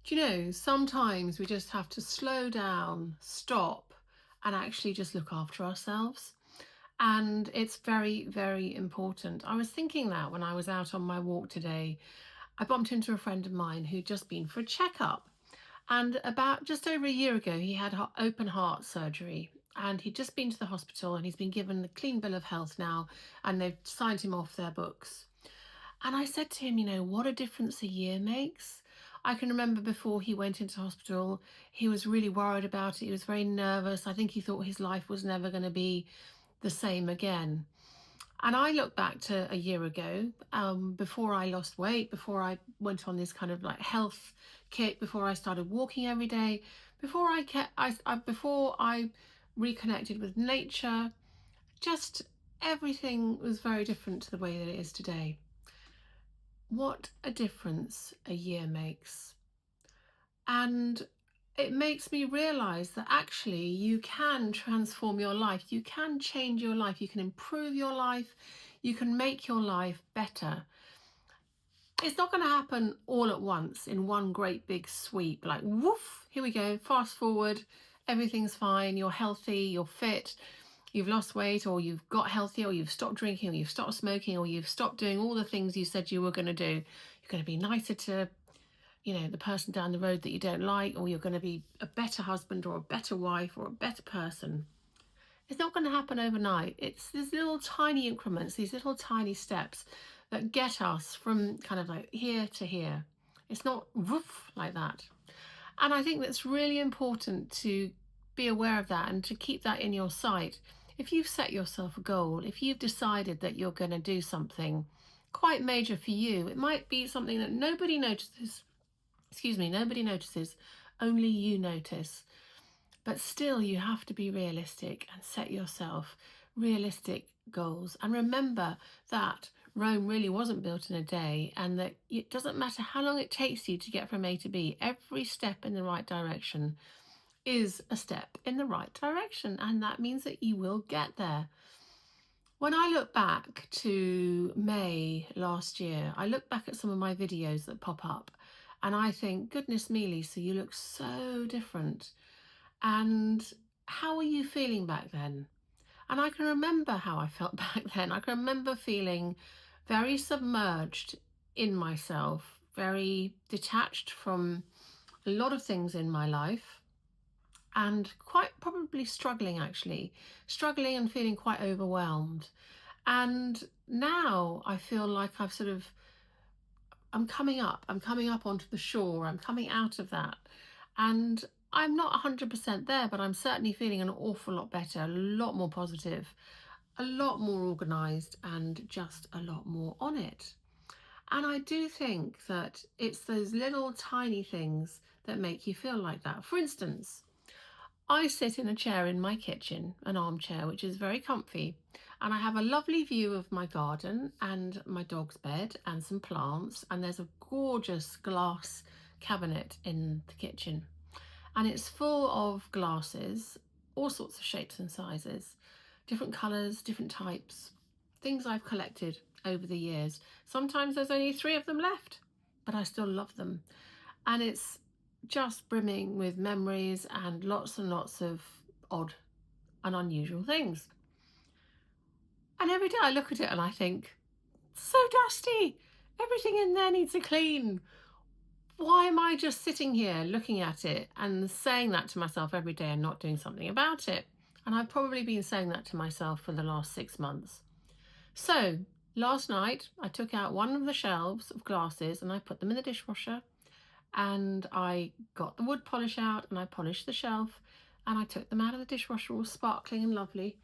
Do you know, sometimes we just have to slow down, stop, and actually just look after ourselves. And it's very, very important. I was thinking that when I was out on my walk today, I bumped into a friend of mine who'd just been for a checkup. And about just over a year ago, he had open heart surgery. And he'd just been to the hospital and he's been given a clean bill of health now, and they've signed him off their books. And I said to him, what a difference a year makes. I can remember before he went into hospital, he was really worried about it. He was very nervous. I think he thought his life was never going to be the same again. And I look back to a year ago, before I lost weight, before I went on this kind of like health kick, before I started walking every day, before I reconnected with nature. Just everything was very different to the way that it is today. What a difference a year makes. And it makes me realize that actually you can transform your life. You can change your life. You can improve your life. You can make your life better. It's not going to happen all at once in one great big sweep, like woof, here we go, fast forward, everything's fine, you're healthy, you're fit, you've lost weight, or you've got healthy, or you've stopped drinking, or you've stopped smoking, or you've stopped doing all the things you said you were going to do. You're going to be nicer to the person down the road that you don't like, or you're going to be a better husband or a better wife or a better person. It's not going to happen overnight. It's these little tiny increments, these little tiny steps that get us from kind of like here to here. It's not woof like that. And I think that's really important to be aware of that and to keep that in your sight. If you've set yourself a goal, if you've decided that you're going to do something quite major for you, it might be something that nobody notices. Nobody notices, only you notice. But still, you have to be realistic and set yourself realistic goals. And remember that Rome really wasn't built in a day, and that it doesn't matter how long it takes you to get from A to B, every step in the right direction is a step in the right direction. And that means that you will get there. When I look back to May last year, I look back at some of my videos that pop up and I think, goodness me, Lisa, you look so different. And how were you feeling back then? And I can remember how I felt back then. I can remember feeling very submerged in myself, very detached from a lot of things in my life, and quite probably struggling, actually, struggling and feeling quite overwhelmed. And now I feel like I'm coming up onto the shore, I'm coming out of that. And I'm not 100% there, but I'm certainly feeling an awful lot better, a lot more positive, a lot more organized, and just a lot more on it. And I do think that it's those little tiny things that make you feel like that. For instance, I sit in a chair in my kitchen, an armchair, which is very comfy, and I have a lovely view of my garden and my dog's bed and some plants, and there's a gorgeous glass cabinet in the kitchen. And it's full of glasses, all sorts of shapes and sizes, different colours, different types, things I've collected over the years. Sometimes there's only 3 of them left, but I still love them. And it's just brimming with memories and lots of odd and unusual things. And every day I look at it and I think, so dusty, everything in there needs a clean. Why am I just sitting here looking at it and saying that to myself every day and not doing something about it? And I've probably been saying that to myself for the last 6 months. So last night I took out one of the shelves of glasses and I put them in the dishwasher, and I got the wood polish out and I polished the shelf, and I took them out of the dishwasher all sparkling and lovely,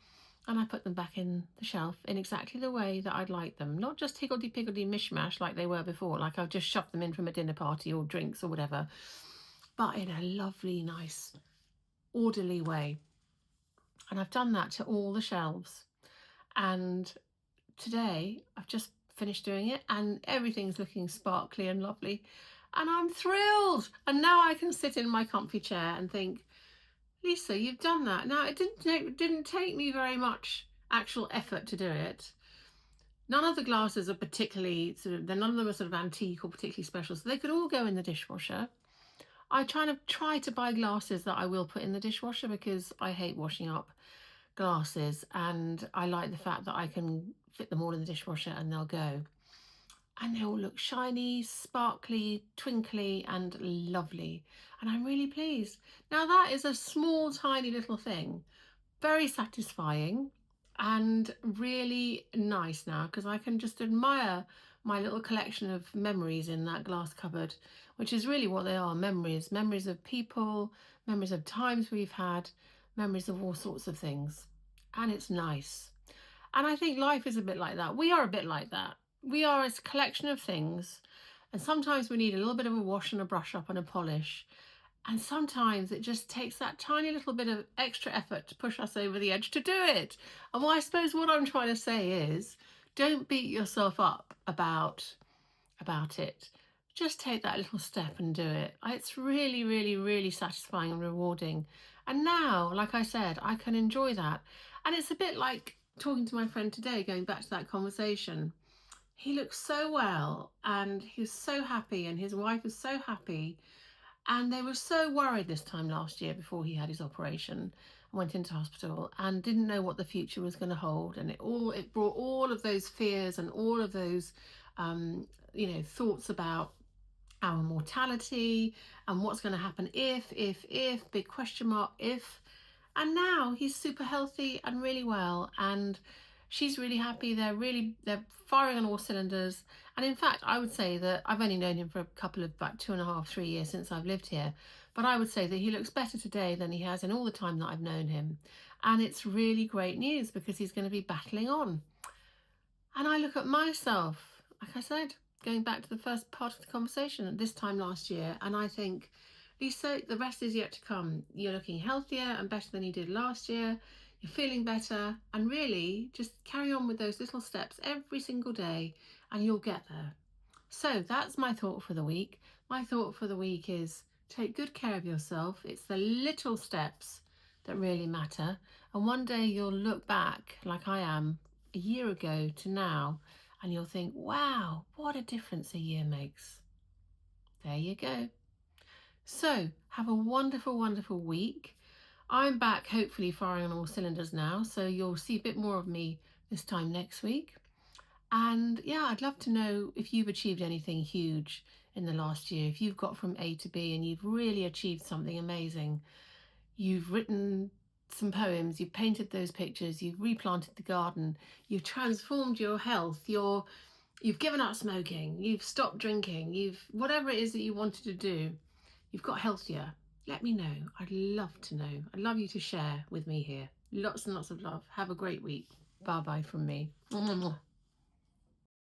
and I put them back in the shelf in exactly the way that I'd like them. Not just higgledy-piggledy mishmash like they were before, like I've just shoved them in from a dinner party or drinks or whatever, but in a lovely, nice, orderly way. And I've done that to all the shelves. And today I've just finished doing it and everything's looking sparkly and lovely. And I'm thrilled. And now I can sit in my comfy chair and think, Lisa, you've done that. Now, it didn't take me very much actual effort to do it. None of the glasses are particularly none of them are sort of antique or particularly special. So they could all go in the dishwasher. I try to buy glasses that I will put in the dishwasher because I hate washing up glasses, and I like the fact that I can fit them all in the dishwasher and they'll go. And they all look shiny, sparkly, twinkly, and lovely. And I'm really pleased. Now, that is a small, tiny little thing, very satisfying and really nice now because I can just admire my little collection of memories in that glass cupboard, which is really what they are, memories, memories of people, memories of times we've had, memories of all sorts of things. And it's nice. And I think life is a bit like that. We are a bit like that. We are a collection of things. And sometimes we need a little bit of a wash and a brush up and a polish. And sometimes it just takes that tiny little bit of extra effort to push us over the edge to do it. And I suppose what I'm trying to say is don't beat yourself up about it. Just take that little step and do it. It's really, really, really satisfying and rewarding. And now, like I said, I can enjoy that. And it's a bit like talking to my friend today, going back to that conversation. He looks so well and he was so happy, and his wife is so happy. And they were so worried this time last year before he had his operation, went into hospital and didn't know what the future was going to hold. And it brought all of those fears and all of those thoughts about our mortality and what's going to happen if, big question mark, if. And now he's super healthy and really well, and she's really happy. They're firing on all cylinders. And in fact, I would say that I've only known him for a couple of about 2.5, 3 years since I've lived here, but I would say that he looks better today than he has in all the time that I've known him. And it's really great news because he's going to be battling on. And I look at myself, like I said, going back to the first part of the conversation at this time last year, and I think, Lisa, the rest is yet to come. You're looking healthier and better than you did last year. You're feeling better, and really just carry on with those little steps every single day and you'll get there. So that's my thought for the week. My thought for the week is take good care of yourself. It's the little steps that really matter. And one day you'll look back, like I am, a year ago to now, and you'll think, wow, what a difference a year makes. There you go. So have a wonderful, wonderful week. I'm back, hopefully firing on all cylinders now, so you'll see a bit more of me this time next week. And yeah, I'd love to know if you've achieved anything huge in the last year, if you've got from A to B and you've really achieved something amazing. You've written some poems, you've painted those pictures, you've replanted the garden, you've transformed your health, you've given up smoking, you've stopped drinking, whatever it is that you wanted to do, you've got healthier. Let me know. I'd love to know. I'd love you to share with me here. Lots and lots of love. Have a great week. Bye bye from me.